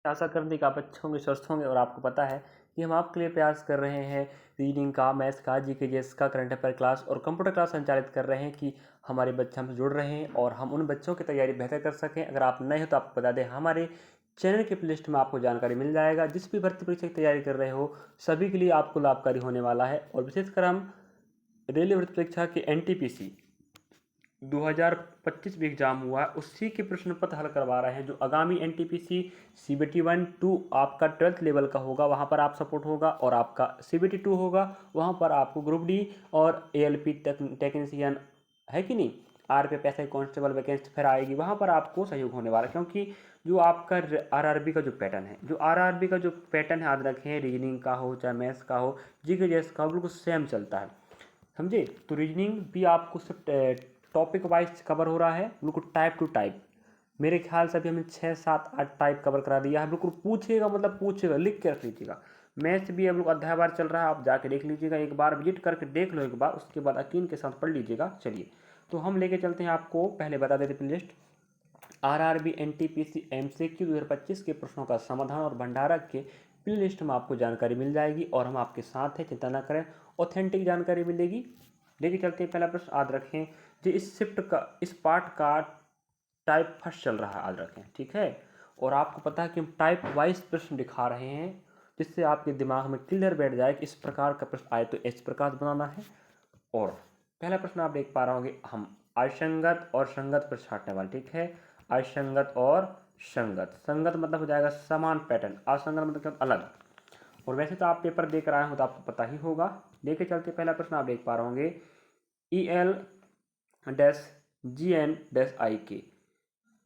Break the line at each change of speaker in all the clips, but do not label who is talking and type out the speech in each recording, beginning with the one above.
आशा करते हैं कि आप अच्छे होंगे, स्वस्थ होंगे। और आपको पता है कि हम आपके लिए प्रयास कर रहे हैं रीडिंग का, मैथ्स का, जीके जीएस का, करंट अफेयर क्लास और कंप्यूटर क्लास संचालित कर रहे हैं कि हमारे बच्चे हमसे जुड़ रहे हैं और हम उन बच्चों की तैयारी बेहतर कर सकें। अगर आप नए हो तो आपको बता दें, हमारे चैनल के प्लेलिस्ट में आपको जानकारी मिल जाएगा। जिस भी भर्ती परीक्षा की तैयारी कर रहे हो सभी के लिए आपको लाभकारी होने वाला है। और विशेषकर हम रेलवे भर्ती परीक्षा के एनटीपीसी 2025 भी एग्जाम हुआ है, उसी के प्रश्न पत्र हल करवा रहे हैं। जो आगामी एनटीपीसी सीबीटी 1-2 आपका 12th लेवल का होगा, वहाँ पर आप सपोर्ट होगा। और आपका सीबीटी 2 होगा, वहाँ पर आपको ग्रुप डी और एएलपी टेक्नीशियन है कि नहीं, आरपीएफ एसआई कांस्टेबल वैकेंसी फिर आएगी, वहाँ पर आपको सहयोग होने वाला है। क्योंकि जो आपका आरआरबी का जो पैटर्न है, याद रखें, रीजनिंग का हो चाहे मैथ्स का हो, जीके जीएस का हो, बिल्कुल सेम चलता है, समझे। तो रीजनिंग भी आपको सिर्फ टॉपिक वाइज कवर हो रहा है, बिल्कुल टाइप टू टाइप। मेरे ख्याल से अभी हमने 6 7 8 टाइप कवर करा दिया है। बिल्कुल पूछेगा, मतलब पूछेगा, लिख के रख लीजिएगा। मैथ्स भी अब लोग अध्याय बार चल रहा है, आप जाके देख लीजिएगा, एक बार विजिट करके देख लो एक बार, उसके बाद यकीन के साथ पढ़ लीजिएगा। चलिए, तो हम लेके चलते हैं आपको, पहले बता देते play list. RRB NTPC MCQ 2025 के प्रश्नों का समाधान और भंडारक के प्ले लिस्ट में आपको जानकारी मिल जाएगी और हम आपके साथ हैं, चिंता न करें, ऑथेंटिक जानकारी मिलेगी। लेके चलते हैं पहला प्रश्न, याद रखें जो इस पार्ट का टाइप फर्स्ट चल रहा है, याद रखें, ठीक है। और आपको पता है कि हम टाइप वाइज प्रश्न दिखा रहे हैं, जिससे आपके दिमाग में क्लियर बैठ जाए कि इस प्रकार का प्रश्न आए तो इस प्रकार बनाना है। और पहला प्रश्न आप देख पा रहे होंगे, हम असंगत और संगत पर छांटने वाले, ठीक है। असंगत और संगत, संगत मतलब हो जाएगा समान पैटर्न, असंगत मतलब अलग। और वैसे तो आप पेपर देख रहे हो तो आपको पता ही होगा। लेके चलते पहला प्रश्न आप देख पा रहे होंगे, EL dash GN dash IK,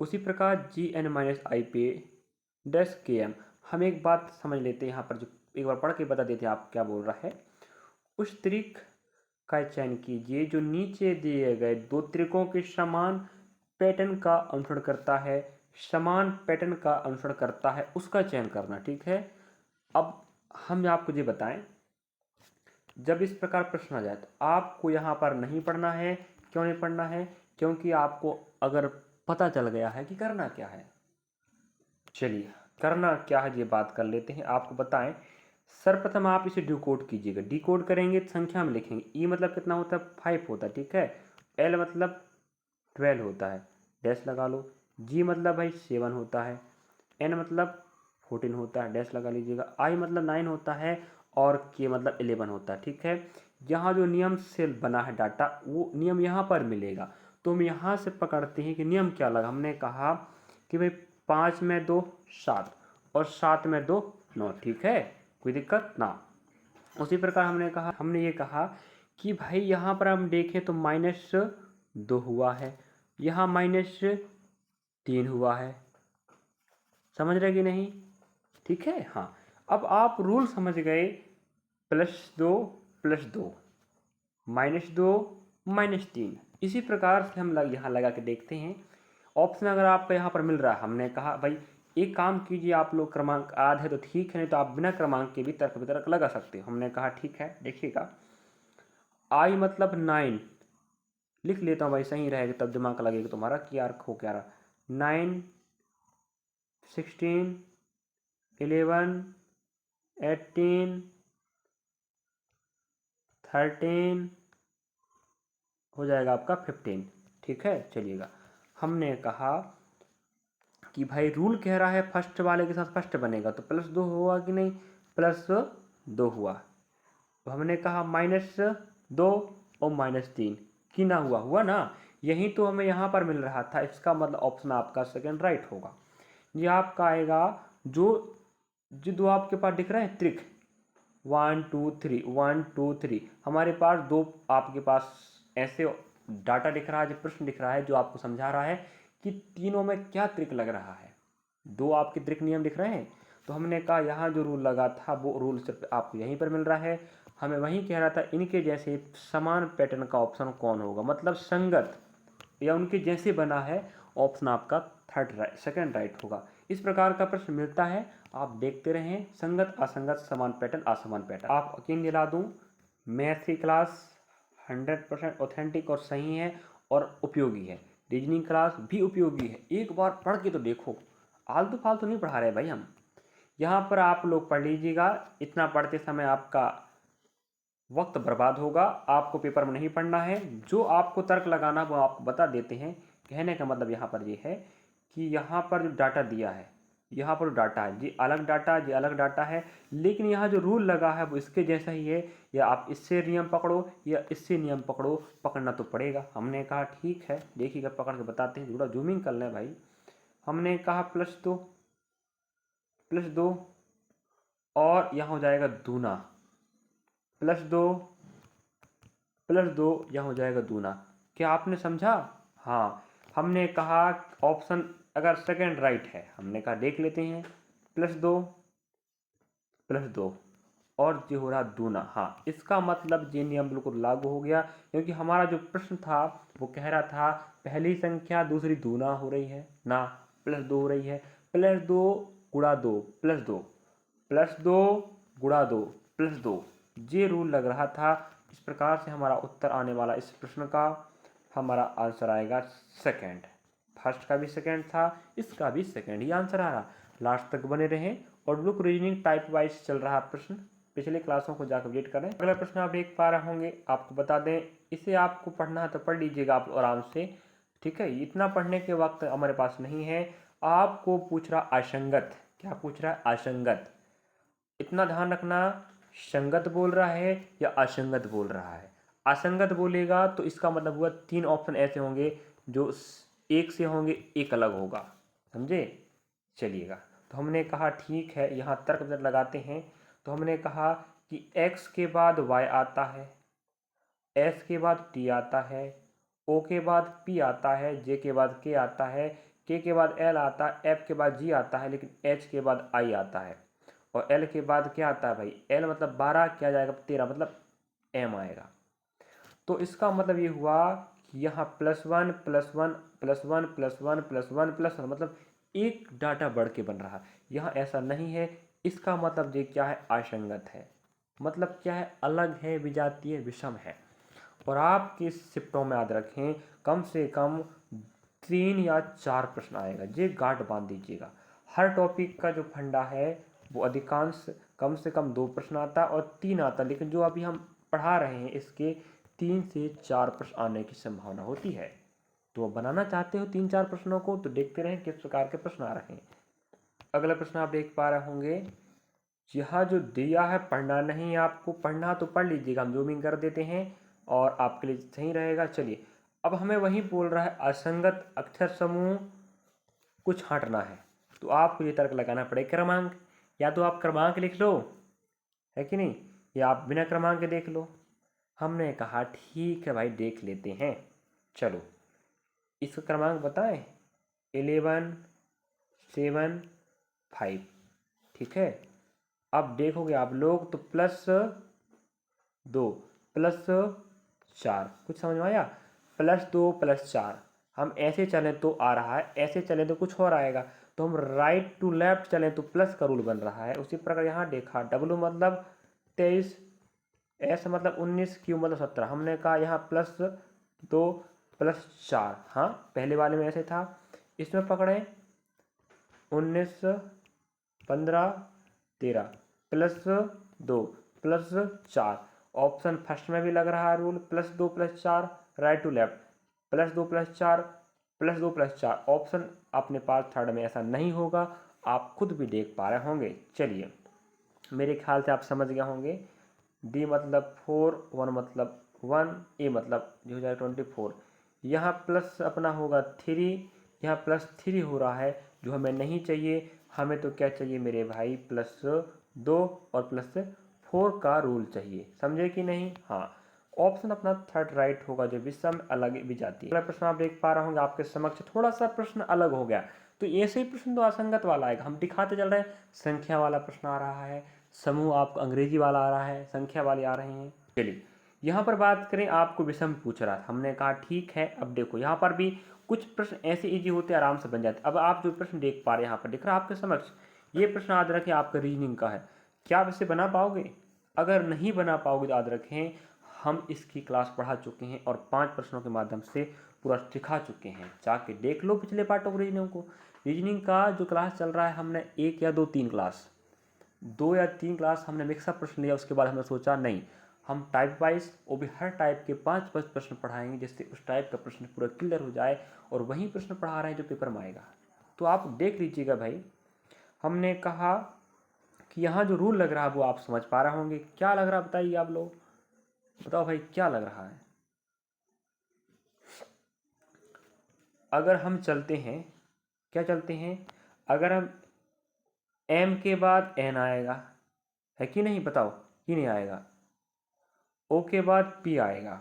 उसी प्रकार GN-IP डैश KM। हम एक बात समझ लेते हैं यहाँ पर, जो एक बार पढ़ के बता देते हैं आप क्या बोल रहा है। उस त्रिक का चयन कीजिए जो नीचे दिए गए दो त्रिकों के समान पैटर्न का अनुसरण करता है, समान पैटर्न का अनुसरण करता है, उसका चयन करना, ठीक है। अब हम आपको ये बताएं, जब इस प्रकार प्रश्न आ जाए तो आपको यहाँ पर नहीं पढ़ना है। क्यों नहीं पढ़ना है? क्योंकि आपको अगर पता चल गया है कि करना क्या है। चलिए, करना क्या है ये बात कर लेते हैं। आपको बताएं, सर्वप्रथम आप इसे डिकोड कीजिएगा। डिकोड करेंगे तो संख्या में लिखेंगे। ई मतलब कितना होता है? 5 होता है, ठीक है। एल मतलब 12 होता है, डैश लगा लो। जी मतलब भाई 7 होता है। एन मतलब 14 होता है, डैश लगा लीजिएगा। आई मतलब 9 होता है और के मतलब 11 होता है, ठीक है। यहाँ जो नियम से बना है डाटा, वो नियम यहाँ पर मिलेगा। तो हम यहाँ से पकड़ते हैं कि नियम क्या लगा। हमने कहा कि भाई 5 में 2 7 और 7 में 2 9, ठीक है, कोई दिक्कत ना। उसी प्रकार हमने ये कहा कि भाई यहाँ पर हम देखें तो -2 हुआ है, यहाँ -3 हुआ है, समझ रहे कि नहीं? ठीक है, हाँ। अब आप रूल समझ गए, +2 +2 -2 -3। इसी प्रकार से हम यहाँ लगा के देखते हैं। ऑप्शन अगर आपको यहाँ पर मिल रहा है, हमने कहा भाई एक काम कीजिए, आप लोग क्रमांक आध है तो ठीक है, नहीं तो आप बिना क्रमांक के भी तर्क वितर्क लगा सकते हो। हमने कहा ठीक है, देखिएगा, आई मतलब 9 लिख लेता हूँ भाई, सही रहेगा तब दिमाग लगेगा तुम्हारा कि यार हो क्या रहा। 9 16 11 18 13 हो जाएगा आपका 15, ठीक है। चलिएगा, हमने कहा कि भाई रूल कह रहा है फर्स्ट वाले के साथ फर्स्ट बनेगा, तो +2 हुआ कि नहीं? +2 हुआ। तो हमने कहा -2 और -3 कि ना हुआ ना। यही तो हमें यहाँ पर मिल रहा था। इसका मतलब ऑप्शन आपका सेकंड राइट होगा। ये आपका आएगा जो दो आपके पास दिख रहे हैं त्रिक, 1 2 3 1 2 3, हमारे पास दो आपके पास ऐसे डाटा दिख रहा है, जो प्रश्न दिख रहा है, जो आपको समझा रहा है कि तीनों में क्या त्रिक लग रहा है। दो आपके त्रिक नियम दिख रहे हैं। तो हमने कहा यहाँ जो रूल लगा था वो रूल सिर्फ आपको यहीं पर मिल रहा है। हमें वहीं कह रहा था इनके जैसे समान पैटर्न का ऑप्शन कौन होगा, मतलब संगत या उनके जैसे बना है, ऑप्शन आपका सेकंड राइट होगा। इस प्रकार का प्रश्न मिलता है, आप देखते रहें। संगत असंगत, समान पैटर्न असमान पैटर्न। आप यकीन दिला दूं, मैथ की क्लास 100% ऑथेंटिक और सही है और उपयोगी है। रीजनिंग क्लास भी उपयोगी है। एक बार पढ़ के तो देखो, आलतू फालतू नहीं पढ़ा रहे भाई हम। यहाँ पर आप लोग पढ़ लीजिएगा, इतना पढ़ते समय आपका वक्त बर्बाद होगा, आपको पेपर में नहीं पढ़ना है। जो आपको तर्क लगाना वो आपको बता देते हैं। कहने का मतलब यहाँ पर ये है कि यहाँ पर जो डाटा दिया है, यहाँ पर डाटा है, ये अलग डाटा, ये अलग डाटा है, लेकिन यहाँ जो रूल लगा है वो इसके जैसा ही है। या आप इससे नियम पकड़ो या इससे नियम पकड़ो, पकड़ना तो पड़ेगा। हमने कहा ठीक है, देखिएगा पकड़ के बताते हैं, थोड़ा जूमिंग कर लें भाई। हमने कहा +2 और यहाँ हो जाएगा दूना, +2 यहाँ हो जाएगा दूना। क्या आपने समझा? हाँ, हमने कहा ऑप्शन अगर सेकंड राइट है, हमने कहा देख लेते हैं, +2 और ये हो रहा दूना। हाँ, इसका मतलब ये नियम बिल्कुल लागू हो गया, क्योंकि हमारा जो प्रश्न था वो कह रहा था पहली संख्या दूसरी दूना हो रही है ना, +2 हो रही है, +2 गुणा 2 +2, +2 गुणा 2 +2, ये रूल लग रहा था। इस प्रकार से हमारा उत्तर आने वाला इस प्रश्न का हमारा आंसर आएगा सेकंड। फर्स्ट का भी सेकंड था, इसका भी सेकंड ही आंसर आ रहा। लास्ट तक बने रहें और बुक रीजनिंग टाइप वाइज चल रहा प्रश्न, पिछले क्लासों को जाकर विजिट करें। अगला प्रश्न आप देख पा रहे होंगे, आपको बता दें, इसे आपको पढ़ना है तो पढ़ लीजिएगा आप आराम से, ठीक है। इतना पढ़ने के वक्त हमारे पास नहीं है। आपको पूछ रहा असंगत, क्या पूछ रहा है? असंगत। इतना ध्यान रखना, संगत बोल रहा है या असंगत बोल रहा है। असंगत बोलेगा तो इसका मतलब हुआ 3 ऑप्शन ऐसे होंगे जो एक से होंगे, एक अलग होगा, समझे? चलिएगा, तो हमने कहा ठीक है, यहाँ तर्क लगाते हैं। तो हमने कहा कि x के बाद y आता है, s के बाद t आता है, o के बाद p आता है, j के बाद k आता है, k के बाद l आता है, f के बाद g आता है, लेकिन h के बाद i आता है, और l के बाद क्या आता है भाई? l मतलब 12, क्या जाएगा? 13, मतलब m आएगा। तो इसका मतलब ये हुआ कि यहाँ +1 +1 +1 +1 +1 +1, मतलब एक डाटा बढ़ के बन रहा है। यहाँ ऐसा नहीं है, इसका मतलब ये क्या है? असंगत है। मतलब क्या है? अलग है, विजातीय, विषम है। और आपके शिफ्टों में याद रखें, कम से कम 3 या 4 प्रश्न आएगा, ये गांठ बांध दीजिएगा। हर टॉपिक का जो फंडा है वो अधिकांश कम से कम 2 प्रश्न आता और 3 आता, लेकिन जो अभी हम पढ़ा रहे हैं इसके 3 से 4 प्रश्न आने की संभावना होती है। तो बनाना चाहते हो 3-4 प्रश्नों को तो देखते रहें किस प्रकार के प्रश्न आ रहे हैं। अगला प्रश्न आप देख पा रहे होंगे, यहाँ जो दिया है पढ़ना नहीं, आपको पढ़ना तो पढ़ लीजिएगा, हम जूमिंग कर देते हैं और आपके लिए सही रहेगा। चलिए, अब हमें वही बोल रहा है असंगत अक्षर समूह कुछ हटना है, तो आपको ये तर्क लगाना पड़ेगा क्रमांक। या तो आप क्रमांक लिख लो, है कि नहीं, या आप बिना क्रमांक के देख लो। हमने कहा ठीक है भाई, देख लेते हैं। चलो, इसका क्रमांक बताएं, 11 7 5, ठीक है। अब देखोगे आप लोग तो +2 +4, कुछ समझ में आया? +2 +4, हम ऐसे चलें तो आ रहा है, ऐसे चलें तो कुछ और आएगा। तो हम राइट टू लेफ्ट चलें तो प्लस का रूल बन रहा है। उसी प्रकार यहाँ देखा, W मतलब 23, S मतलब 19, Q मतलब 17। हमने कहा यहाँ +2 +4, हाँ पहले वाले में ऐसे था, इसमें पकड़े 19 15 13 +2 +4। ऑप्शन फर्स्ट में भी लग रहा है rule, +2 +4 right to left, +2 +4 +2 +4। Option अपने पास थर्ड में ऐसा नहीं होगा, आप खुद भी देख पा रहे होंगे। चलिए, मेरे ख्याल से आप समझ गए होंगे। D मतलब 4, 1 मतलब 1, A मतलब जो हो जाएगा 24। यहाँ प्लस अपना होगा 3, यहाँ +3 हो रहा है, जो हमें नहीं चाहिए। हमें तो क्या चाहिए मेरे भाई? +2 और +4 का रूल चाहिए, समझे कि नहीं? हाँ, ऑप्शन अपना थर्ड राइट होगा, जो विषम अलग भी जाती है। अगला प्रश्न आप देख पा रहे होंगे आपके समक्ष, थोड़ा सा प्रश्न अलग हो गया, तो ऐसे ही प्रश्न तो असंगत वाला आएगा, हम दिखाते चल रहे हैं। संख्या वाला प्रश्न आ रहा है, समूह आपको अंग्रेजी वाला आ रहा है, संख्या वाले आ रहे हैं। चलिए, यहाँ पर बात करें, आपको विषम पूछ रहा था, हमने कहा ठीक है। अब देखो, यहाँ पर भी कुछ प्रश्न ऐसे इजी होते हैं, आराम से बन जाते। अब आप जो प्रश्न देख पा रहे हैं, यहाँ पर दिख रहा है आपके समक्ष, ये प्रश्न याद रखें आपका रीजनिंग का है। क्या आप इसे बना पाओगे? अगर नहीं बना पाओगे तो याद रखें, हम इसकी क्लास पढ़ा चुके हैं और 5 प्रश्नों के माध्यम से पूरा सिखा चुके हैं। जाके देख लो पिछले पार्टों को, रीजनिंग को। रीजनिंग का जो क्लास चल रहा है, हमने 1 या 2 3 क्लास 2 या 3 क्लास हमने मिक्सअप प्रश्न लिया, उसके बाद हमने सोचा नहीं, हम टाइप वाइज वो भी हर टाइप के 5-5 प्रश्न पढ़ाएंगे, जिससे उस टाइप का प्रश्न पूरा क्लियर हो जाए और वही प्रश्न पढ़ा रहे हैं जो पेपर में आएगा। तो आप देख लीजिएगा भाई, हमने कहा कि यहाँ जो रूल लग रहा है वो आप समझ पा रहे होंगे। क्या लग रहा है बताइए आप लोग, बताओ भाई क्या लग रहा है। अगर हम चलते हैं, क्या चलते हैं, अगर हम m के बाद n आएगा, है कि नहीं, बताओ कि नहीं आएगा। o के बाद p आएगा,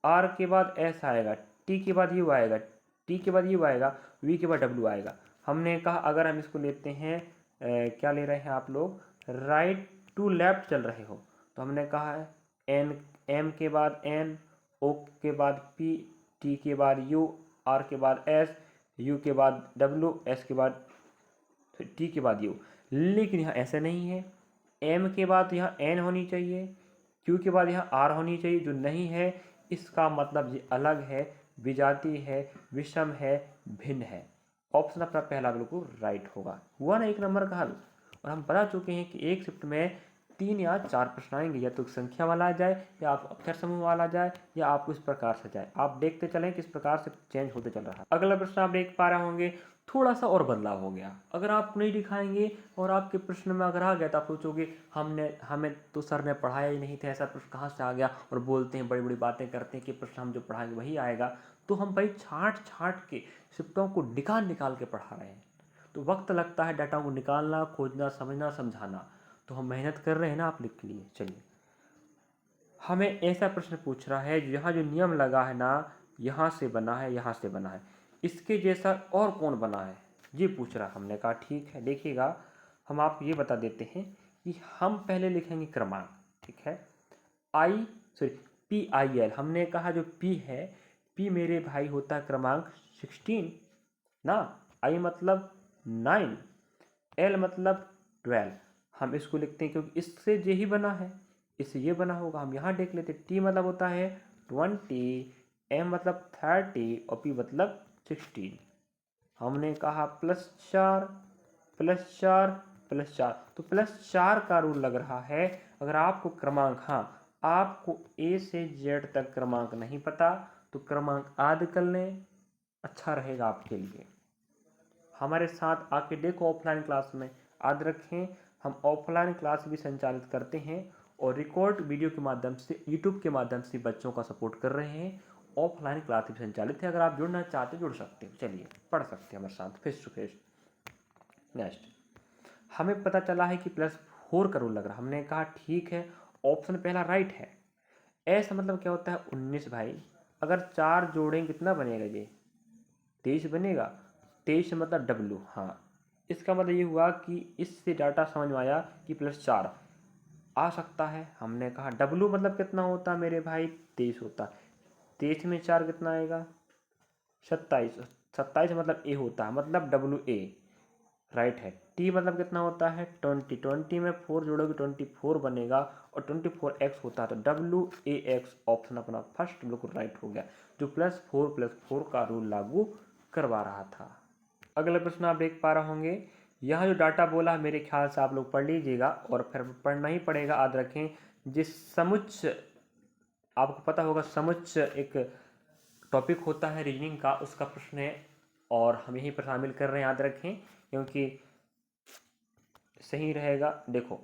r के बाद s आएगा, t के बाद u आएगा, t के बाद u आएगा, v के बाद w आएगा। हमने कहा अगर हम इसको लेते हैं क्या ले रहे हैं आप लोग, राइट टू लेफ्ट चल रहे हो, तो हमने कहा है n, m के बाद n, o के बाद p, t के बाद u, r के बाद s, u के बाद w, s के बाद t के बाद u। लेकिन यहाँ ऐसा नहीं है, m के बाद यहाँ n होनी चाहिए, q के बाद यहाँ r होनी चाहिए, जो नहीं है इसका मतलब ये अलग है, विजातीय है, विषम है, भिन्न है। ऑप्शन अपना पहला बिल्कुल राइट होगा। हुआ ना 1 नंबर का हल। और हम बता चुके हैं कि एक शिफ्ट में 3 या 4 प्रश्न आएंगे, या तो संख्या वाला आ जाए, या आप अक्षर समूह वाला आ जाए, या आपको इस प्रकार से जाए। आप देखते चलें किस प्रकार से चेंज होते चल रहा है। अगला प्रश्न आप देख पा रहे होंगे, थोड़ा सा और बदलाव हो गया। अगर आप नहीं दिखाएंगे और आपके प्रश्न में अगर आ गया तो आप सोचोगे हमें तो सर ने पढ़ाया ही नहीं था, ऐसा प्रश्न कहाँ से आ गया, और बोलते हैं बड़ी बड़ी बातें करते हैं कि प्रश्न हम जो पढ़ाएंगे वही आएगा। तो हम भाई छाँट के शिफ्टों को निकाल के पढ़ा रहे हैं, तो वक्त लगता है डाटा को निकालना, खोजना, समझना, समझाना। तो हम मेहनत कर रहे हैं ना आप लोग के लिए। चलिए, हमें ऐसा प्रश्न पूछ रहा है, यहाँ जो नियम लगा है ना, यहाँ से बना है, यहाँ से बना है, इसके जैसा और कौन बना है, ये पूछ रहा। हमने कहा ठीक है, देखिएगा हम आपको ये बता देते हैं कि हम पहले लिखेंगे क्रमांक, ठीक है, PIL। हमने कहा जो P है, P मेरे भाई होता है क्रमांक 16 ना, I मतलब 9, L मतलब 12। हम इसको लिखते हैं क्योंकि इससे ये ही बना है, इससे ये बना होगा। हम यहाँ देख लेते, T मतलब होता है 20, M मतलब 30 और P मतलब 16। हमने कहा +4 +4 +4, तो +4 का रूल लग रहा है। अगर आपको क्रमांक, हाँ आपको A से Z तक क्रमांक नहीं पता तो क्रमांक याद कर लें, अच्छा रहेगा आपके लिए। हमारे साथ आके देखो ऑफलाइन क्लास में, याद रखें हम ऑफलाइन क्लास भी संचालित करते हैं और रिकॉर्ड वीडियो के माध्यम से, यूट्यूब के माध्यम से बच्चों का सपोर्ट कर रहे हैं। ऑफलाइन क्लास भी संचालित है, अगर आप जुड़ना चाहते जुड़ सकते हो। चलिए पढ़ सकते हैं हमारे साथ फेस टू फेस। नेक्स्ट, हमें पता चला है कि +4 का रूल लग रहा। हमने कहा ठीक है, ऑप्शन पहला राइट है। ऐसा मतलब क्या होता है 19 भाई, अगर 4 जोड़ें कितना बनेगा, ये 23 बनेगा। 23 मतलब W, हाँ इसका मतलब ये हुआ कि इससे डाटा समझ में आया कि +4 आ सकता है। हमने कहा W मतलब कितना होता है मेरे भाई, 23 होता है। 23 में 4 कितना आएगा, 27। 27 मतलब A होता है, मतलब WA राइट है। T मतलब कितना होता है 20, 20 में 4 जोड़ोगे 24 बनेगा और 24x होता है, तो WAX ऑप्शन अपना फर्स्ट बिल्कुल राइट हो गया, जो +4 का रूल लागू करवा रहा था। अगला प्रश्न आप देख पा रहे होंगे, यहाँ जो डाटा बोला है मेरे ख्याल से आप लोग पढ़ लीजिएगा और फिर पढ़ना ही पड़ेगा। याद रखें, जिस समुच्च, आपको पता होगा समुच्च एक टॉपिक होता है रीजनिंग का, उसका प्रश्न है और हम यहीं पर शामिल कर रहे हैं। याद रखें क्योंकि सही रहेगा। देखो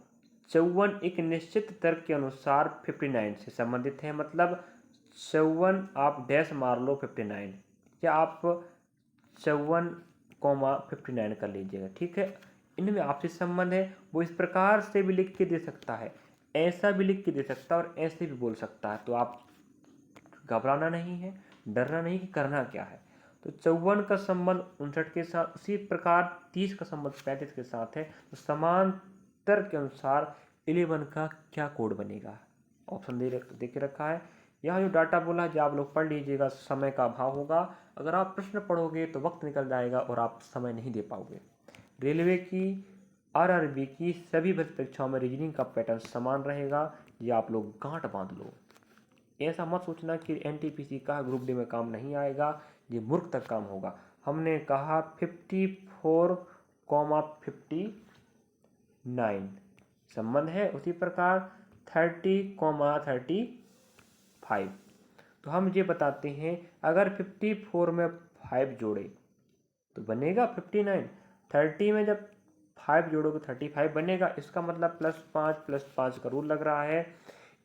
54 एक निश्चित तर्क के अनुसार 59 से संबंधित है, मतलब 54 आप डैश मार लो 59, या आप 54,59 कर लीजिएगा, ठीक है। इनमें आपसी संबंध है, वो इस प्रकार से भी लिख के दे सकता है, ऐसा भी लिख के दे सकता है और ऐसे भी बोल सकता है। तो आप घबराना नहीं है, डरना नहीं कि करना क्या है। तो 54 का संबंध 59 के साथ, उसी प्रकार 30 का संबंध 35 के साथ है। तो समांतर के अनुसार 11 का क्या कोड बनेगा, ऑप्शन दे के रखा है। यहाँ जो डाटा बोला है जो आप लोग पढ़ लीजिएगा, समय का अभाव होगा, अगर आप प्रश्न पढ़ोगे तो वक्त निकल जाएगा और आप समय नहीं दे पाओगे। रेलवे की, RRB की सभी भर्ती परीक्षाओं में रीजनिंग का पैटर्न समान रहेगा, ये आप लोग गांठ बांध लो। ऐसा मत सोचना कि NTPC का ग्रुप डी में काम नहीं आएगा, ये मूर्ख तक काम होगा। हमने कहा 54,59 संबंध है। उसी प्रकार 30,35, तो हम ये बताते हैं अगर 54 में 5 जोड़े तो बनेगा 59। 30 में जब 5 जोड़ोगे 35 बनेगा। इसका मतलब +5 का रूल लग रहा है।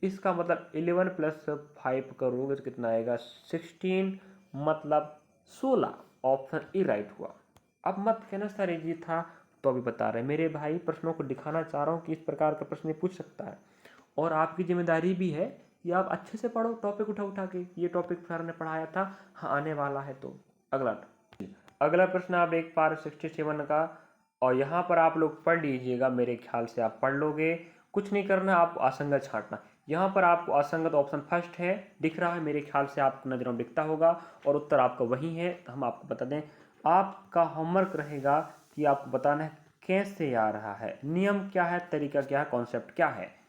इसका मतलब 11 + 5 करोगे तो कितना आएगा 16, मतलब 16। ऑप्शन ई राइट हुआ। अब मत कहना सर ये था, तो अभी बता रहे मेरे भाई, प्रश्नों को दिखाना चाह रहा हूँ कि इस प्रकार का प्रश्न पूछ सकता है। और आपकी जिम्मेदारी भी है कि आप अच्छे से पढ़ो, टॉपिक उठा उठा के। ये टॉपिक सर ने पढ़ाया था, हाँ आने वाला है। तो अगला प्रश्न आप देख पा रहे 67 का, और यहाँ पर आप लोग पढ़ लीजिएगा। मेरे ख्याल से आप पढ़ लोगे, कुछ नहीं करना, आपको असंगत छांटना। यहाँ पर आपको असंगत ऑप्शन फर्स्ट है, दिख रहा है, मेरे ख्याल से आपको नजरों में दिखता होगा, और उत्तर आपका वही है। तो हम आपको बता दें, आपका होमवर्क रहेगा कि आपको बताना है कैसे आ रहा है, नियम क्या है, तरीका क्या है, कॉन्सेप्ट क्या है।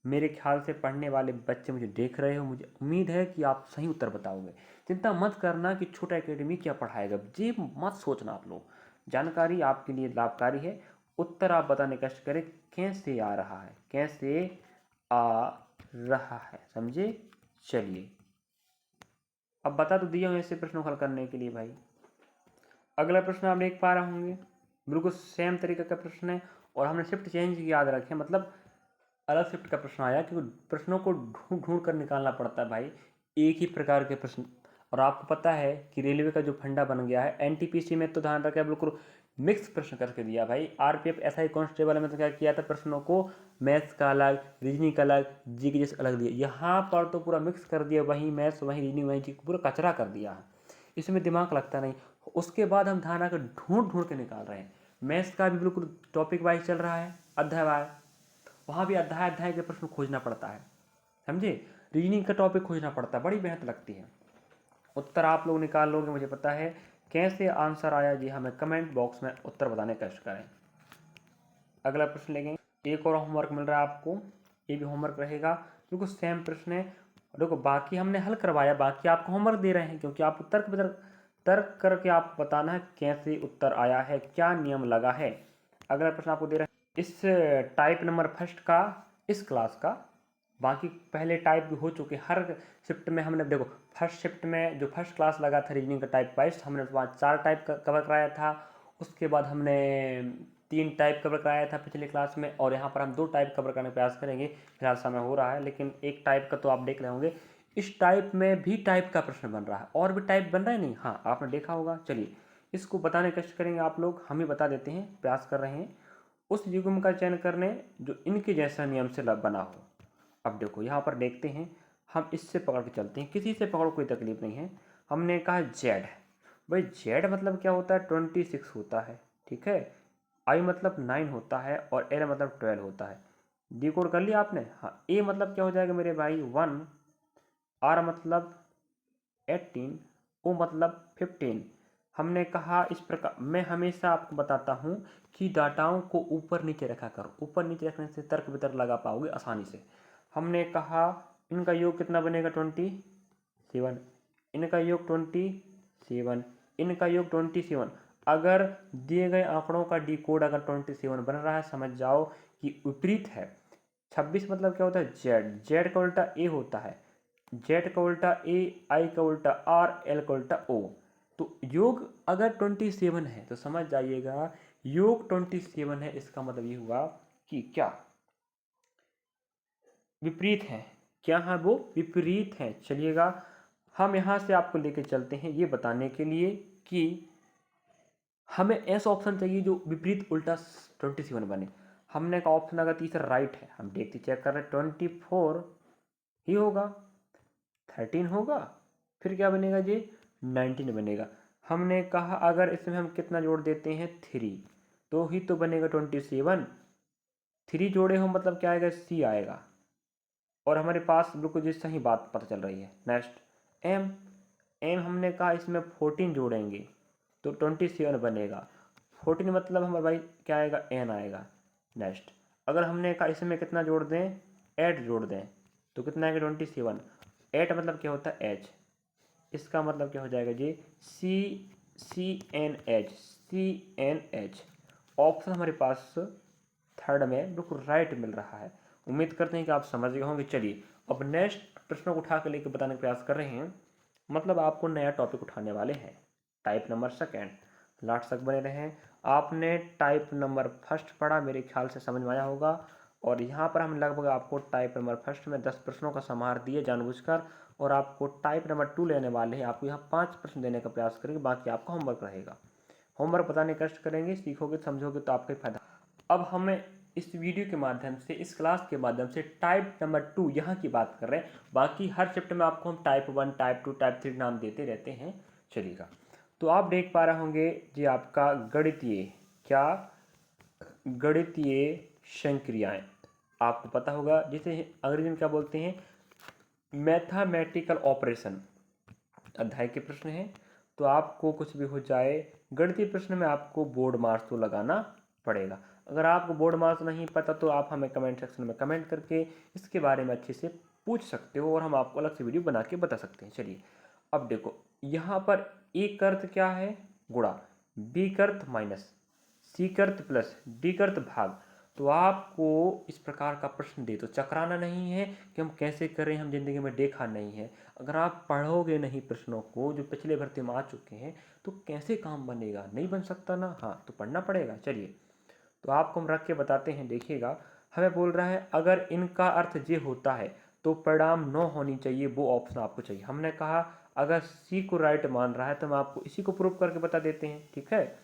मेरे ख्याल से पढ़ने वाले बच्चे मुझे देख रहे हो, मुझे उम्मीद है कि आप सही उत्तर बताओगे। चिंता मत करना कि छोटा एकेडमी क्या पढ़ाएगा, ये मत सोचना आप लोग। जानकारी आपके लिए लाभकारी है। उत्तर आप बताने का कष्ट करें, कैसे आ रहा है, कैसे आ रहा है, समझे। चलिए, अब बता तो दिया हूँ ऐसे प्रश्नों को हल करने के लिए भाई। अगला प्रश्न आप देख पा रहे होंगे, बिल्कुल सेम तरीके का प्रश्न है, और हमने शिफ्ट चेंज याद रखें, मतलब अलग शिफ्ट का प्रश्न आया, क्योंकि प्रश्नों को ढूंढ ढूंढ कर निकालना पड़ता है भाई, एक ही प्रकार के प्रश्न। और आपको पता है कि रेलवे का जो फंडा बन गया है एनटीपीसी में, तो ध्यान रखें बिल्कुल मिक्स प्रश्न करके दिया भाई। आरपीएफ एसआई कांस्टेबल में तो क्या किया था, प्रश्नों को मैथ्स का अलग, रीजनिंग का अलग, जी के जैसे अलग दिया। यहाँ पर तो पूरा मिक्स कर दिया, वहीं मैथ्स वहीं रीजनिंग वहीं जी, पूरा कचरा कर दिया है। इसमें दिमाग लगता नहीं। उसके बाद हम ध्यान रखकर ढूंढ ढूंढ के निकाल रहे हैं। मैथ्स का भी बिल्कुल टॉपिक वाइज चल रहा है, अध्याय वाइज, वहाँ भी अध्याय अध्याय के प्रश्न खोजना पड़ता है, समझे। रीजनिंग का टॉपिक खोजना पड़ता है, बड़ी मेहनत लगती है। उत्तर आप लोग निकाल लोगे, मुझे पता है। कैसे आंसर आया जी, हमें कमेंट बॉक्स में उत्तर बताने का कष्ट करें। अगला प्रश्न लेंगे, एक और होमवर्क मिल रहा है आपको, ये भी होमवर्क रहेगा, बिल्कुल सेम प्रश्न है। देखो बाकी हमने हल करवाया, बाकी आपको होमवर्क दे रहे हैं, क्योंकि आप तर्क करके आपको बताना है कैसे उत्तर आया है, क्या नियम लगा है। अगला प्रश्न आपको दे रहे हैं इस टाइप नंबर फर्स्ट का, इस क्लास का। बाकी पहले टाइप भी हो चुके, हर शिफ्ट में हमने देखो, फर्स्ट शिफ्ट में जो फर्स्ट क्लास लगा था रीजनिंग का टाइप वाइज, हमने वहाँ 4 टाइप कवर कराया था। उसके बाद हमने 3 टाइप कवर कराया था पिछले क्लास में, और यहाँ पर हम 2 टाइप कवर करने का प्रयास करेंगे। फिलहाल समय हो रहा है, लेकिन एक टाइप का तो आप देख रहे होंगे। इस टाइप में भी टाइप का प्रश्न बन रहा है, और भी टाइप बन रहा है नहीं, हाँ आपने देखा होगा। चलिए, इसको बताने की कोशिश करेंगे आप लोग, हम ही बता देते हैं, प्रयास कर रहे हैं उस युग्म का चयन करने जो इनके जैसा नियम से बना हो। अब देखो यहाँ पर देखते हैं, हम इससे पकड़ के चलते हैं, किसी से पकड़ो कोई तकलीफ नहीं है। हमने कहा जेड, भाई जेड मतलब क्या होता है, 26 होता है, ठीक है। आई मतलब 9 होता है, और एल मतलब 12 होता है। डी कोड कर लिया आपने, हाँ। ए मतलब क्या हो जाएगा मेरे भाई 1, आर मतलब 18, ओ मतलब 15। हमने कहा इस प्रकार, मैं हमेशा आपको बताता हूँ कि डाटाओं को ऊपर नीचे रखा करो, ऊपर नीचे रखने से तर्क वितर्क लगा पाओगे आसानी से। हमने कहा इनका योग कितना बनेगा 27, इनका योग 27, इनका योग 27। अगर दिए गए आंकड़ों का डी कोड अगर 27 बन रहा है, समझ जाओ कि विपरीत है। 26 मतलब क्या होता है, जेड, जेड का उल्टा ए होता है, जेड का उल्टा ए, आई का उल्टा आर, एल का उल्टा ओ। तो योग अगर 27 है तो समझ जाइएगा योग 27 है, इसका मतलब ये हुआ कि क्या विपरीत है, क्या है वो, विपरीत है। चलिएगा, हम यहाँ से आपको लेके चलते हैं ये बताने के लिए कि हमें ऐसा ऑप्शन चाहिए जो विपरीत उल्टा 27 बने। हमने का ऑप्शन अगर तीसरा राइट है, हम देखते चेक कर रहे हैं, 24 ही होगा, 13 होगा, फिर क्या बनेगा जी, 19 बनेगा। हमने कहा अगर इसमें हम कितना जोड़ देते हैं 3, तो ही तो बनेगा 27। 3 जोड़े हो मतलब क्या आएगा, सी आएगा। और हमारे पास बिल्कुल जिस सही बात पता चल रही है। नेक्स्ट एम, एम हमने कहा इसमें 14 जोड़ेंगे तो 27 बनेगा। 14 मतलब हमारे भाई क्या आएगा, एन आएगा। नेक्स्ट अगर हमने कहा इसमें कितना जोड़ दें, 8 जोड़ दें, तो कितना आएगा 27। 8 मतलब क्या होता है, एच, इसका मतलब क्या हो जाएगा जी, C N H, C N H. Option हमारे पास थर्ड में बिल्कुल राइट मिल रहा है। उम्मीद करते हैं कि आप समझ गए होंगे। चलिए अब नेक्स्ट प्रश्न को उठा कर लेकर बताने का प्रयास कर रहे हैं, मतलब आपको नया टॉपिक उठाने वाले हैं। टाइप नंबर सेकेंड, लास्ट तक बने रहें। आपने टाइप नंबर फर्स्ट पढ़ा, मेरे ख्याल से समझ में आया होगा। और यहाँ पर हम लगभग आपको टाइप नंबर फर्स्ट में 10 प्रश्नों का समाहार दिए जानबूझकर, और आपको टाइप नंबर 2 लेने वाले हैं। आपको यहाँ 5 प्रश्न देने का प्रयास करेंगे, बाकी आपका होमवर्क रहेगा। होमवर्क बताने का कष्ट करेंगे, सीखोगे समझोगे तो आपका ही फायदा। अब हमें इस वीडियो के माध्यम से, इस क्लास के माध्यम से टाइप नंबर 2 यहाँ की बात कर रहे हैं। बाकी हर चैप्टर में आपको हम टाइप 1, टाइप 2, टाइप 3 नाम देते रहते हैं। चलिएगा, तो आप देख पा रहे होंगे जी आपका गणितीय, क्या गणितीय संक्रियाएं, आपको पता होगा जिसे अंग्रेजी में क्या बोलते हैं, मैथमेटिकल ऑपरेशन अध्याय के प्रश्न हैं। तो आपको कुछ भी हो जाए गणितीय प्रश्न में आपको बोर्ड मार्क्स तो लगाना पड़ेगा। अगर आपको बोर्ड मार्क्स नहीं पता तो आप हमें कमेंट सेक्शन में कमेंट करके इसके बारे में अच्छे से पूछ सकते हो, और हम आपको अलग से वीडियो बना के बता सकते हैं। चलिए अब देखो, यहाँ पर ए का अर्थ क्या है, गुणा, बी का अर्थ माइनस, सी का अर्थ प्लस, डी का अर्थ भाग। तो आपको इस प्रकार का प्रश्न दे तो चकराना नहीं है कि हम कैसे करें, हम जिंदगी में देखा नहीं है। अगर आप पढ़ोगे नहीं प्रश्नों को जो पिछले भर्ती में आ चुके हैं तो कैसे काम बनेगा, नहीं बन सकता ना। हाँ, तो पढ़ना पड़ेगा। चलिए तो आपको हम रख के बताते हैं, देखिएगा। हमें बोल रहा है अगर इनका अर्थ ये होता है तो परिणाम 9 होनी चाहिए, वो ऑप्शन आपको चाहिए। हमने कहा अगर सी को राइट मान रहा है तो हम आपको इसी को प्रूव करके बता देते हैं, ठीक है।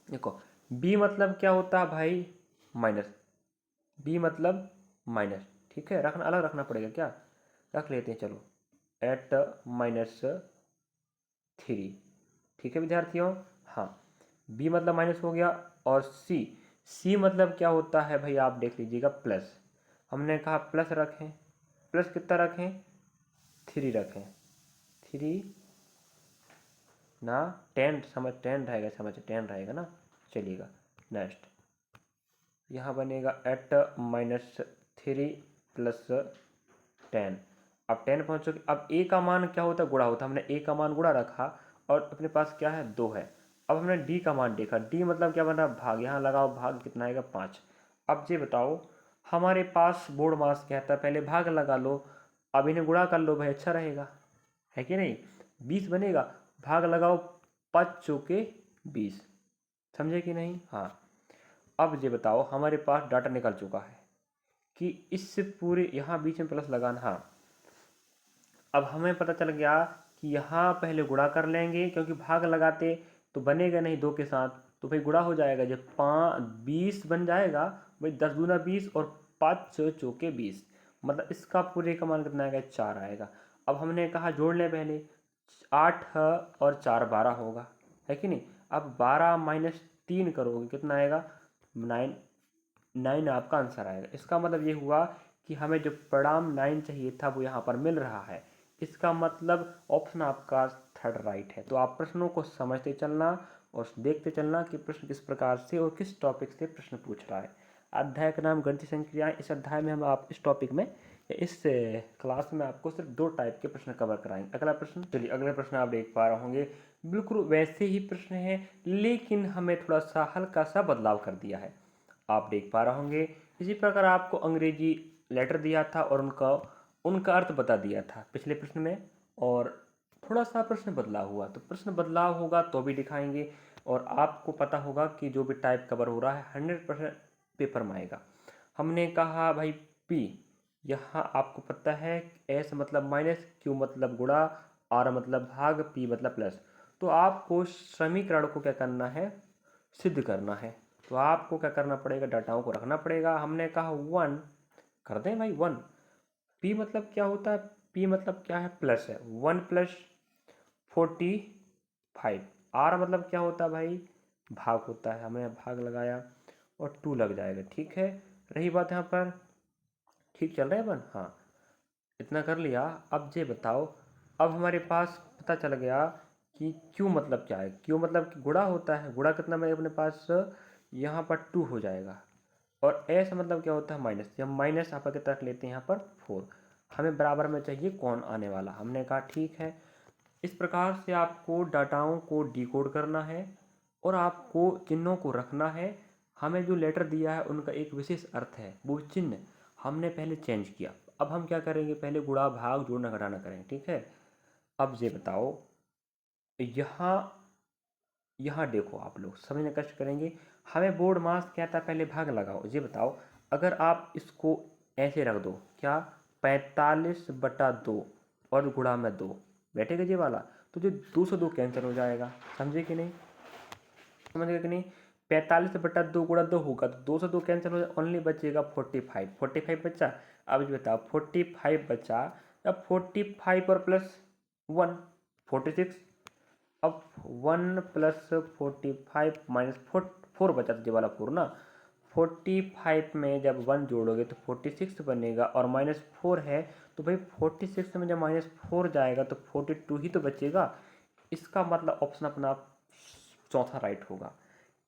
देखो बी मतलब क्या होता है भाई, माइनस, बी मतलब माइनस, ठीक है। रखना अलग रखना पड़ेगा क्या, रख लेते हैं चलो, एट -3, ठीक है विद्यार्थियों। हाँ, बी मतलब माइनस हो गया, और सी मतलब क्या होता है भाई, आप देख लीजिएगा, प्लस। हमने कहा प्लस रखें, प्लस कितना रखें, 3 रखें, 3 ना 10, समझ 10 रहेगा, समझ 10 रहेगा ना। चलिएगा नेक्स्ट, यहाँ बनेगा एट -3 प्लस 10। अब 10 पहुँचोगे, अब ए का मान क्या होता है, गुणा होता है। हमने ए का मान गुणा रखा और अपने पास क्या है, 2 है। अब हमने डी का मान देखा, डी मतलब क्या बना, भाग। यहाँ लगाओ, भाग कितना आएगा, 5। अब ये बताओ, हमारे पास बोर्ड मास कहता है पहले भाग लगा लो, अब इन्हें गुणा कर लो भाई, अच्छा रहेगा, है कि नहीं। 20 बनेगा, भाग लगाओ, 5 चौके 20, समझे कि नहीं। हाँ, अब ये बताओ, हमारे पास डाटा निकल चुका है कि इससे पूरे यहाँ बीच में प्लस लगाना। हाँ, अब हमें पता चल गया कि यहाँ पहले गुणा कर लेंगे, क्योंकि भाग लगाते तो बनेगा नहीं 2 के साथ, तो भाई गुणा हो जाएगा, जब 20 बन जाएगा भाई, 10 दूना 20 और 5 चौके 20, मतलब इसका पूरे का मान कितना आएगा, 4 आएगा। अब हमने कहा जोड़ लें पहले, 8 और 4 12 होगा, है कि नहीं। अब 12 माइनस 3 करोगे कितना आएगा, 9, 9 आपका आंसर आएगा। इसका मतलब ये हुआ कि हमें जो परिणाम 9 चाहिए था वो यहाँ पर मिल रहा है। इसका मतलब ऑप्शन आपका थर्ड राइट है। तो आप प्रश्नों को समझते चलना और देखते चलना कि प्रश्न किस प्रकार से और किस टॉपिक से प्रश्न पूछ रहा है। अध्याय का नाम गणितीय संक्रियाएं। इस अध्याय में हम आप इस टॉपिक में, इस क्लास में आपको सिर्फ 2 टाइप के प्रश्न कवर कराएंगे। अगला प्रश्न, चलिए अगले प्रश्न आप देख पा रहे होंगे, बिल्कुल वैसे ही प्रश्न है लेकिन हमें थोड़ा सा हल्का सा बदलाव कर दिया है, आप देख पा रहे होंगे। इसी प्रकार आपको अंग्रेजी लेटर दिया था और उनका अर्थ बता दिया था पिछले प्रश्न में, और थोड़ा सा प्रश्न बदला हुआ, तो प्रश्न बदलाव होगा तो भी दिखाएंगे। और आपको पता होगा कि जो भी टाइप कवर हो रहा है 100% पेपर में आएगा। हमने कहा भाई पी, यहाँ आपको पता है एस मतलब माइनस, क्यू मतलब गुणा, आर मतलब भाग, पी मतलब प्लस। तो आपको समीकरण को क्या करना है, सिद्ध करना है। तो आपको क्या करना पड़ेगा, डाटाओं को रखना पड़ेगा। हमने कहा 1 कर दें भाई, 1। पी मतलब क्या होता है, पी मतलब क्या है, प्लस है, 1 प्लस 45। आर मतलब क्या होता है भाई, भाग होता है, हमने भाग लगाया और 2 लग जाएगा, ठीक है। रही बात यहाँ पर, ठीक चल रहा है अपन। हाँ, इतना कर लिया। अब ये बताओ, अब हमारे पास पता चल गया कि क्यू मतलब क्या है। क्यू मतलब कि गुणा होता है, गुणा कितना में अपने पास यहाँ पर 2 हो जाएगा। और एस मतलब क्या होता है, माइनस, जब माइनस आप आगे तक लेते हैं यहाँ पर 4, हमें बराबर में चाहिए कौन आने वाला। हमने कहा ठीक है। इस प्रकार से आपको डाटाओं को डिकोड करना है और आपको चिन्हों को रखना है। हमें जो लेटर दिया है उनका एक विशेष अर्थ है, वो चिन्ह हमने पहले चेंज किया। अब हम क्या करेंगे, पहले गुणा भाग जोड़ना घटाना करेंगे, ठीक है। अब ये बताओ, यहाँ यहाँ देखो, आप लोग समझने का कष्ट करेंगे। हमें बोर्ड मास क्या था, पहले भाग लगाओ। ये बताओ, अगर आप इसको ऐसे रख दो, क्या 45/2 और गुणा में 2 बैठेगा ये वाला, तो जो 2 से 2 कैंसिल हो जाएगा। समझे कि नहीं, समझ गए कि नहीं। 45/2 गुणा 2 होगा तो 2 से 2 कैंसिल हो जाए, ओनली बचेगा 45 बचा। अब ये बताओ 45 बचा, अब 45 और प्लस 1 46। अब 1 प्लस 45 माइनस 4 बचा, तो ये वाला 4 ना। 45 में जब 1 जोड़ोगे तो 46 बनेगा, और -4 है तो भाई 46 में जब -4 जाएगा तो 42 ही तो बचेगा। इसका मतलब ऑप्शन अपना चौथा राइट होगा।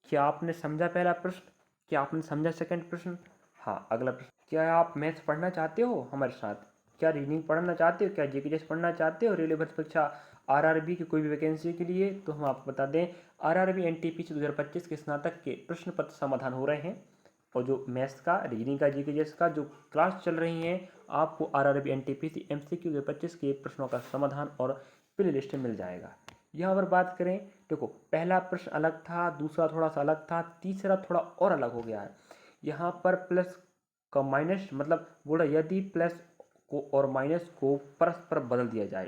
क्या आपने समझा पहला प्रश्न, क्या आपने समझा सेकंड प्रश्न? हाँ, अगला प्रश्न, क्या आप मैथ्स पढ़ना चाहते हो हमारे साथ? क्या रीजनिंग पढ़ना चाहते हो? क्या जीके जैसे पढ़ना चाहते हो रेलवे भर्ती परीक्षा आरआरबी की कोई भी वैकेंसी के लिए? तो हम आपको बता दें, आरआरबी एनटीपीसी 2025 के स्नातक के प्रश्न पत्र समाधान हो रहे हैं, और जो मैथ्स का, रीजनिंग का, जीके जैसे का जो क्लास चल रही है, आपको आरआरबी एनटीपीसी एमसीक्यू 2025 के प्रश्नों का समाधान और प्ले लिस्ट मिल जाएगा। यहाँ पर बात करें, देखो पहला प्रश्न अलग था, दूसरा थोड़ा सा अलग था, तीसरा थोड़ा और अलग हो गया है। यहाँ पर प्लस का माइनस मतलब बोला, यदि प्लस को और माइनस को परस्पर बदल दिया जाए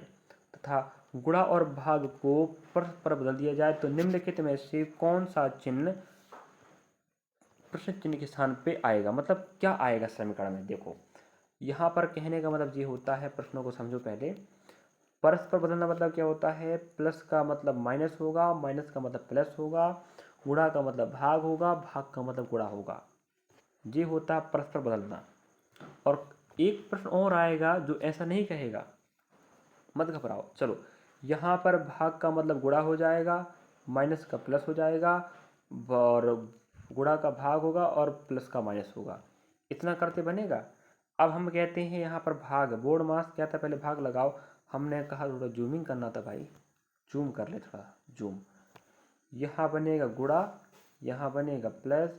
तथा गुणा और भाग को परस्पर बदल दिया जाए तो निम्नलिखित में से कौन सा चिन्ह प्रश्न चिन्ह के स्थान पे आएगा, मतलब क्या आएगा समीकरण में। देखो यहाँ पर कहने का मतलब ये होता है, प्रश्नों को समझो पहले। परस्पर बदलना मतलब क्या होता है, प्लस का मतलब माइनस होगा, माइनस का मतलब प्लस होगा, गुणा का मतलब भाग होगा, भाग का मतलब गुणा होगा। ये होता है परस्पर बदलना। और एक प्रश्न और आएगा जो ऐसा नहीं कहेगा, मत घबराओ। चलो, यहाँ पर भाग का मतलब गुणा हो जाएगा, माइनस का प्लस हो जाएगा, और गुणा का भाग होगा और प्लस का माइनस होगा। इतना करते बनेगा। अब हम कहते हैं यहाँ पर भाग, बोर्ड मास क्या था, पहले भाग लगाओ। हमने कहा थोड़ा जूमिंग करना था भाई, जूम कर ले थोड़ा, जूम। यहाँ बनेगा गुणा, यहाँ बनेगा प्लस,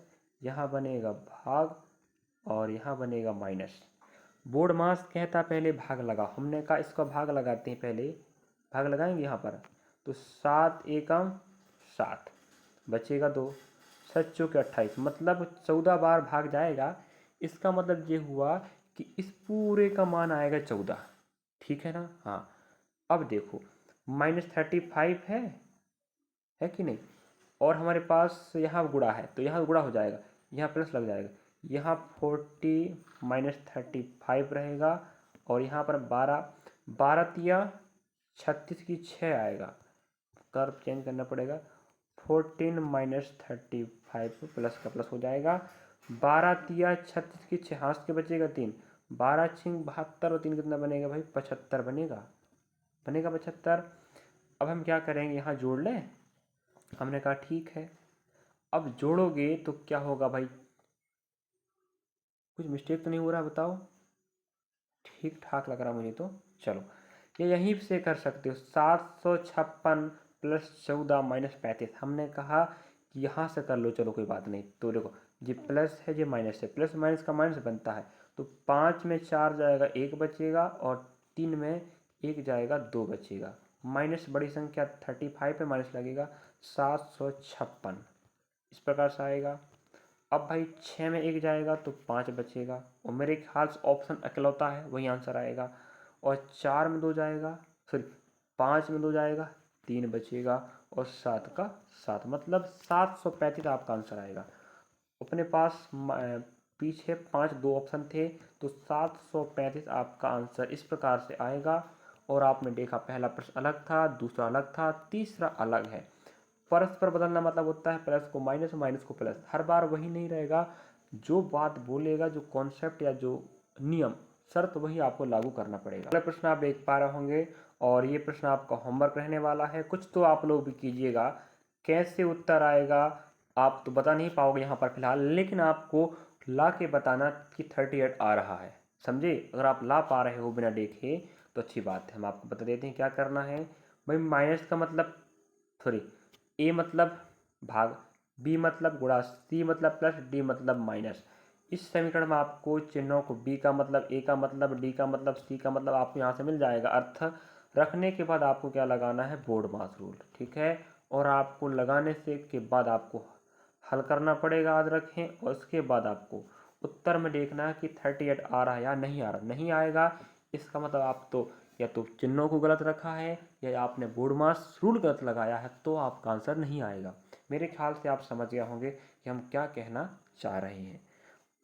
यहाँ बनेगा भाग, और यहाँ बनेगा माइनस। बोर्ड मास कहता पहले भाग लगा, हमने कहा इसका भाग लगाते हैं, पहले भाग लगाएंगे यहाँ पर। तो 7 एकम 7, बचेगा 2, 7 चौके 28, मतलब 14 बार भाग जाएगा। इसका मतलब ये हुआ कि इस पूरे का मान आएगा 14, ठीक है ना। हाँ, अब देखो -35 है कि नहीं, और हमारे पास यहाँ गुणा है तो यहाँ गुणा हो जाएगा, यहाँ प्लस लग जाएगा, यहाँ 40 -35 रहेगा, और यहाँ पर 12 तिया 36 की 6 आएगा, कर्व चेंज करना पड़ेगा। 14 -35 प्लस का प्लस हो जाएगा, 12 तिया 36 की 6, हाथ के बचेगा 3, 12 छिंग 72, और 3 कितना बनेगा भाई, 75 बनेगा, 75। अब हम क्या करेंगे, यहाँ जोड़ लें। हमने कहा ठीक है। अब जोड़ोगे तो क्या होगा भाई, कुछ मिस्टेक तो नहीं हो रहा, बताओ। ठीक ठाक लग रहा मुझे तो। चलो, ये यहीं से कर सकते हो, 756 प्लस 14 माइनस 35। हमने कहा कि यहाँ से कर लो, चलो कोई बात नहीं। तो देखो, ये प्लस है, ये माइनस है, प्लस माइनस का माइनस बनता है, तो 5 में 4 जाएगा 1 बचेगा, और 3 में 1 जाएगा 2 बचेगा। माइनस बड़ी संख्या 35 पे माइनस लगेगा, 756 इस प्रकार से आएगा। अब भाई 6 में 1 जाएगा तो 5 बचेगा, और मेरे ख्याल से ऑप्शन अकेलौता है वही आंसर आएगा। और 4 में 2 जाएगा, सॉरी 5 में 2 जाएगा, 3 बचेगा, और 7 का 7, मतलब 735 आपका आंसर आएगा। अपने पास पीछे 5 2 ऑप्शन थे, तो 735 आपका आंसर इस प्रकार से आएगा। और आपने देखा पहला प्रश्न अलग था, दूसरा अलग था, तीसरा अलग है। परस्पर बदलना मतलब होता है प्लस को माइनस, माइनस को प्लस, हर बार वही नहीं रहेगा। जो बात बोलेगा, जो कॉन्सेप्ट या जो नियम शर्त, वही आपको लागू करना पड़ेगा। अगला प्रश्न आप देख पा रहे होंगे, और ये प्रश्न आपका होमवर्क रहने वाला है, कुछ तो आप लोग भी कीजिएगा। कैसे उत्तर आएगा आप तो बता नहीं पाओगे यहाँ पर फिलहाल, लेकिन आपको ला के बताना कि 38 आ रहा है, समझे। अगर आप ला पा रहे हो बिना देखे तो अच्छी बात है। हम आपको बता देते हैं क्या करना है भाई। माइनस का मतलब, सॉरी, ए मतलब भाग, बी मतलब गुणा, सी मतलब प्लस, डी मतलब माइनस। इस समीकरण में आपको चिन्हों को बी का मतलब, ए का मतलब, डी का मतलब, सी का मतलब आपको यहाँ से मिल जाएगा। अर्थ रखने के बाद आपको क्या लगाना है, बोर्ड मास रूल, ठीक है। और आपको लगाने से के बाद आपको हल करना पड़ेगा, याद रखें। और उसके बाद आपको उत्तर में देखना है कि 38 आ रहा है या नहीं आ रहा। नहीं आएगा इसका मतलब आप तो या तो चिन्हों को गलत रखा है या आपने बोर्ड मास रूल गलत लगाया है, तो आपका आंसर नहीं आएगा। मेरे ख्याल से आप समझ गए होंगे कि हम क्या कहना चाह रहे हैं।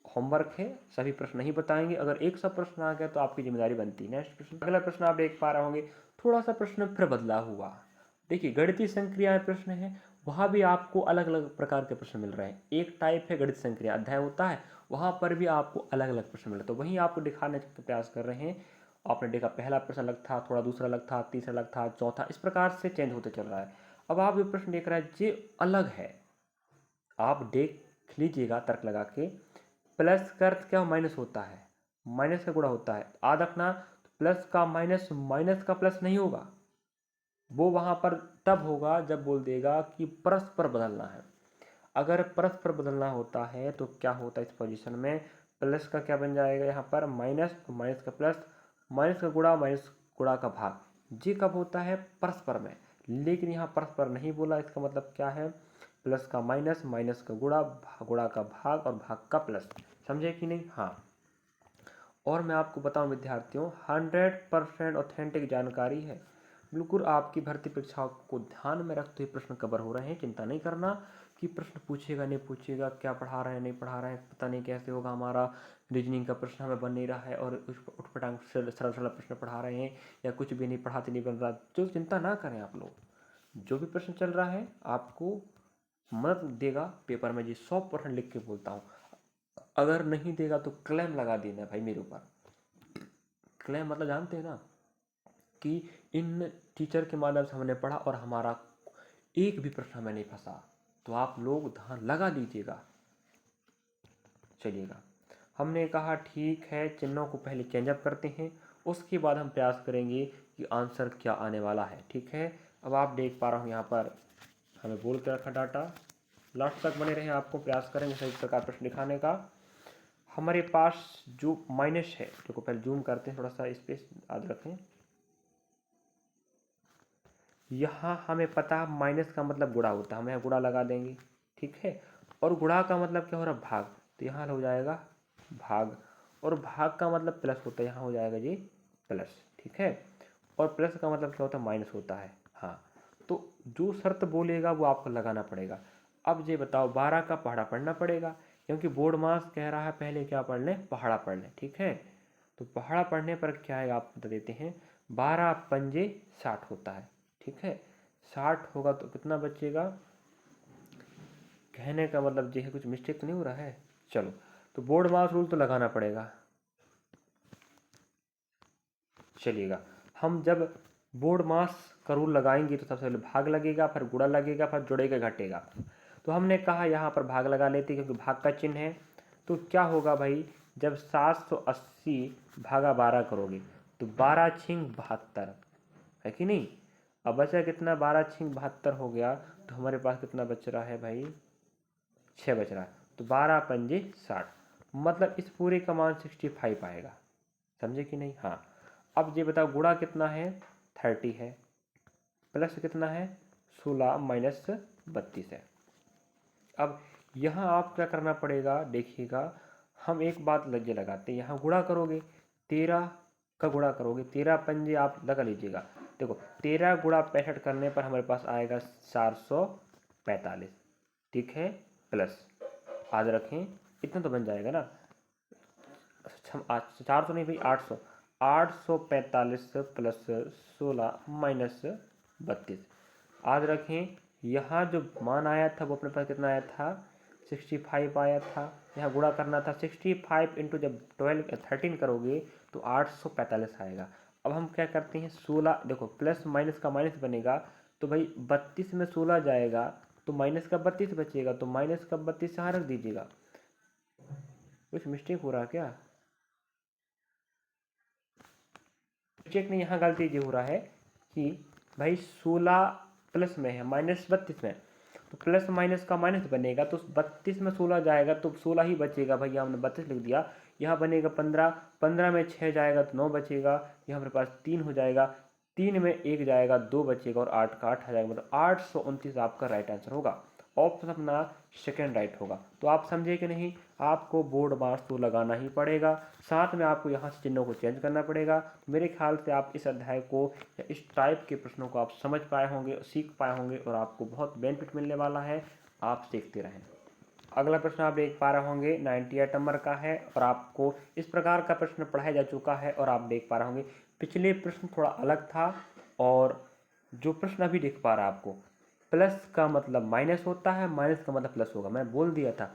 होमवर्क है, सभी प्रश्न नहीं बताएंगे। अगर एक सा प्रश्न आ गया तो आपकी जिम्मेदारी बनती है। नेक्स्ट प्रश्न, अगला प्रश्न आप देख पा रहे होंगे, थोड़ा सा प्रश्न फिर बदला हुआ। देखिए गणितीय संक्रियाएं प्रश्न है, वहाँ भी आपको अलग अलग प्रकार के प्रश्न मिल रहे हैं। एक टाइप है गणित संक्रिया अध्याय होता है, वहाँ पर भी आपको अलग अलग प्रश्न मिल रहे हैं। तो वहीं आपको दिखाने का प्रयास कर रहे हैं। आपने देखा पहला प्रश्न अलग था, थोड़ा दूसरा अलग था, तीसरा अलग था, चौथा, इस प्रकार से चेंज होते चल रहा है। अब आप जो प्रश्न देख रहे हैं ये अलग है, आप देख लीजिएगा तर्क लगा के। प्लस का अर्थ क्या, माइनस होता है, माइनस का गुणा होता है। याद रखना प्लस का माइनस, माइनस का प्लस नहीं होगा। वो वहाँ पर तब होगा जब बोल देगा कि परस्पर बदलना है। अगर परस्पर बदलना होता है तो क्या होता है, इस पोजीशन में प्लस का क्या बन जाएगा यहाँ पर माइनस, माइनस का प्लस, माइनस का गुणा, माइनस गुणा का भाग। जी कब होता है, परस्पर में। लेकिन यहाँ परस्पर नहीं बोला, इसका मतलब क्या है, प्लस का माइनस, माइनस का गुणा, गुणा का भाग और भाग का प्लस। समझे कि नहीं? हाँ। और मैं आपको बताऊं विद्यार्थियों, 100% ऑथेंटिक जानकारी है, बिल्कुल आपकी भर्ती परीक्षाओं को ध्यान में रखते हुए प्रश्न कवर हो रहे हैं। चिंता नहीं करना कि प्रश्न पूछेगा नहीं पूछेगा, क्या पढ़ा रहे हैं नहीं पढ़ा रहे हैं, पता नहीं कैसे होगा हमारा, रीजनिंग का प्रश्न हमें बन नहीं रहा है और उठपटांग सरल सरल प्रश्न पढ़ा रहे हैं या कुछ भी नहीं पढ़ाते नहीं बन रहा। जो चिंता ना करें आप लोग, जो भी प्रश्न चल रहा है आपको मदद देगा पेपर में जी, 100% लिख के बोलता हूँ। अगर नहीं देगा तो क्लेम लगा देना भाई मेरे ऊपर। क्लेम मतलब जानते हैं ना, कि इन टीचर के माध्यम से हमने पढ़ा और हमारा एक भी प्रश्न हमें नहीं फंसा, तो आप लोग ध्यान लगा दीजिएगा। चलिएगा, हमने कहा ठीक है, चिन्हों को पहले चेंजअप करते हैं, उसके बाद हम प्रयास करेंगे कि आंसर क्या आने वाला है। ठीक है, अब आप देख पा रहा हूँ यहाँ पर हमें बोल के रखा डाटा, लास्ट तक बने रहे, आपको प्रयास करेंगे सही प्रकार प्रश्न दिखाने का। हमारे पास जो माइनस है, देखो पहले जूम करते हैं, थोड़ा सा स्पेस याद रखें। यहाँ हमें पता माइनस का मतलब गुणा होता है, हम यहाँ गुणा लगा देंगे। ठीक है, और गुणा का मतलब क्या हो रहा है, भाग, तो यहाँ हो जाएगा भाग, और भाग का मतलब प्लस होता है, यहाँ हो जाएगा जी प्लस। ठीक है, और प्लस का मतलब क्या होता है, माइनस होता है। हाँ, तो जो शर्त बोलेगा वो आपको लगाना पड़ेगा। अब ये बताओ 12 का पहाड़ा पढ़ना पड़ेगा, क्योंकि बोर्ड मास कह रहा है पहले क्या पढ़ लें, पहाड़ा पढ़ लें। ठीक है, तो पहाड़ा पढ़ने पर क्या है आप बता देते हैं, 12 पंजे 60 होता है। ठीक है, 60 होगा तो कितना बचेगा, कहने का मतलब ये है कुछ मिस्टेक तो नहीं हो रहा है। चलो, तो बोर्ड मास रूल तो लगाना पड़ेगा। चलिएगा, हम जब बोर्ड मास का रूल लगाएंगे तो सबसे पहले भाग लगेगा, फिर गुणा लगेगा, फिर जुड़ेगा घटेगा। तो हमने कहा यहाँ पर भाग लगा लेते क्योंकि भाग का चिन्ह है। तो क्या होगा भाई, जब 780 भागा 12 करोगे तो 12 छिंग 72 है कि नहीं। अब बचा कितना, 12 छिंग 72 हो गया, तो हमारे पास कितना बच रहा है भाई, 6 बच रहा है। तो 12 पंजे 60, मतलब इस पूरे का मान 65 आएगा। समझे कि नहीं? हाँ। अब ये बताओ गुणा कितना है, 30 है, प्लस कितना है 16 माइनस 32 है। अब यहाँ आप क्या करना पड़ेगा, देखिएगा, हम एक बात लज्जे लगाते हैं, यहाँ गुणा करोगे 13 का गुणा करोगे, 13 पंजे आप लगा लीजिएगा। देखो 13 गुणा 65 करने पर हमारे पास आएगा 445। ठीक है, प्लस याद रखें इतना तो बन जाएगा ना, हम 400 नहीं भाई 800, 845 प्लस 16 माइनस 32। याद रखें यहाँ जो मान आया था वो अपने पास कितना आया था, 65 आया था। यहाँ गुणा करना था 65 इंटू जब 13 करोगे तो 845 आएगा। अब हम क्या करते हैं, 16, देखो प्लस माइनस का माइनस बनेगा, तो भाई 32 में 16 जाएगा तो माइनस का 32 बचेगा, तो माइनस का 32 यहाँ रख दीजिएगा। कुछ मिस्टेक हो रहा है क्या, मिस्टेक नहीं, यहाँ गलती ये हो रहा है कि भाई 16 प्लस में है, माइनस 32 में, तो प्लस माइनस का माइनस बनेगा, तो 32 में 16 जाएगा तो 16 ही बचेगा भैया, हमने 32 लिख दिया। यहाँ बनेगा 15, 15 में 6 जाएगा तो 9 बचेगा। यहाँ हमारे पास 3 हो जाएगा, 3 में 1 जाएगा 2 बचेगा, और 8 का 8 आ जाएगा, मतलब 829 आपका राइट आंसर होगा। ऑप्शन अपना सेकेंड राइट होगा। तो आप समझे कि नहीं, आपको बोर्ड मार्क्स तो लगाना ही पड़ेगा, साथ में आपको यहाँ से चिन्हों को चेंज करना पड़ेगा। मेरे ख्याल से आप इस अध्याय को या इस टाइप के प्रश्नों को आप समझ पाए होंगे, सीख पाए होंगे, और आपको बहुत बेनिफिट मिलने वाला है। आप सीखते रहें। अगला प्रश्न आप देख पा रहे होंगे 98 नंबर का है, और आपको इस प्रकार का प्रश्न पढ़ाया जा चुका है, और आप देख पा रहे होंगे पिछले प्रश्न थोड़ा अलग था, और जो प्रश्न अभी देख पा रहा है आपको, प्लस का मतलब माइनस होता है, माइनस का मतलब प्लस होगा। मैं बोल दिया था,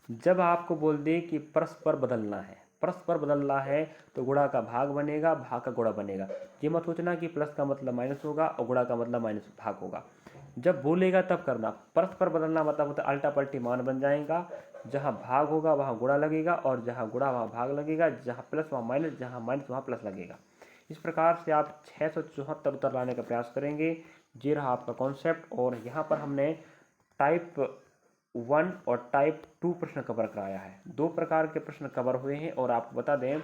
जब आपको बोल दे कि परस्पर बदलना है, परस्पर बदलना है, तो गुणा का भाग बनेगा, भाग का गुणा बनेगा। ये मत सोचना कि प्लस का मतलब माइनस होगा और गुणा का मतलब माइनस भाग होगा। जब बोलेगा तब करना। परस्पर बदलना मतलब होता है अल्टा पल्टी मान बन जाएगा, जहाँ भाग होगा वहाँ गुणा लगेगा, और जहाँ गुणा वहाँ भाग लगेगा, जहाँ प्लस वहाँ माइनस, जहाँ माइनस वहाँ प्लस लगेगा। इस प्रकार से आप 674 उत्तर लाने का प्रयास करेंगे। ये रहा आपका कॉन्सेप्ट, और यहाँ पर हमने टाइप 1 और टाइप 2 प्रश्न कवर कराया है। 2 प्रकार के प्रश्न कवर हुए हैं, और आपको बता दें,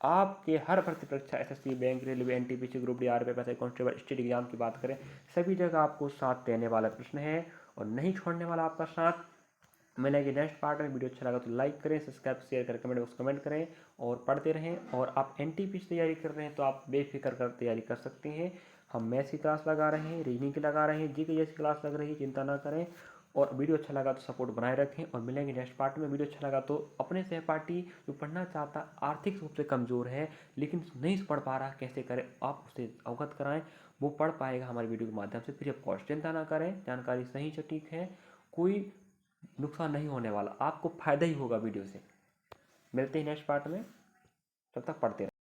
आपके हर भर्ती परीक्षा, SSC, bank, railway, NTPC, group D, RPF, SI constable, state exam की बात करें, सभी जगह आपको साथ देने वाला प्रश्न है, और नहीं छोड़ने वाला आपका साथ। मिलेंगे नेक्स्ट पार्ट में। वीडियो अच्छा लगा तो लाइक करें, सब्सक्राइब, शेयर करें, कमेंट बॉक्स कमेंट करें, और पढ़ते रहें। और आप एनटीपीसी तैयारी कर रहे हैं तो आप बेफिक्र कर तैयारी कर सकते हैं। हम मैथ्स की क्लास लगा रहे हैं, रीजनिंग की लगा रहे हैं, जीके जैसी क्लास लग रही है, चिंता ना करें। और वीडियो अच्छा लगा तो सपोर्ट बनाए रखें, और मिलेंगे नेक्स्ट पार्ट में। वीडियो अच्छा लगा तो अपने सहपाठी जो पढ़ना चाहता, आर्थिक रूप से कमज़ोर है लेकिन नहीं पढ़ पा रहा, कैसे करें, आप उसे अवगत कराएं, वो पढ़ पाएगा हमारी वीडियो के माध्यम से। फ्री ऑफ कॉस्ट, चिंता ना करें, जानकारी सही सटीक है, कोई नुकसान नहीं होने वाला, आपको फायदा ही होगा वीडियो से। मिलते हैं नेक्स्ट पार्ट में, तब तक पढ़ते रहें।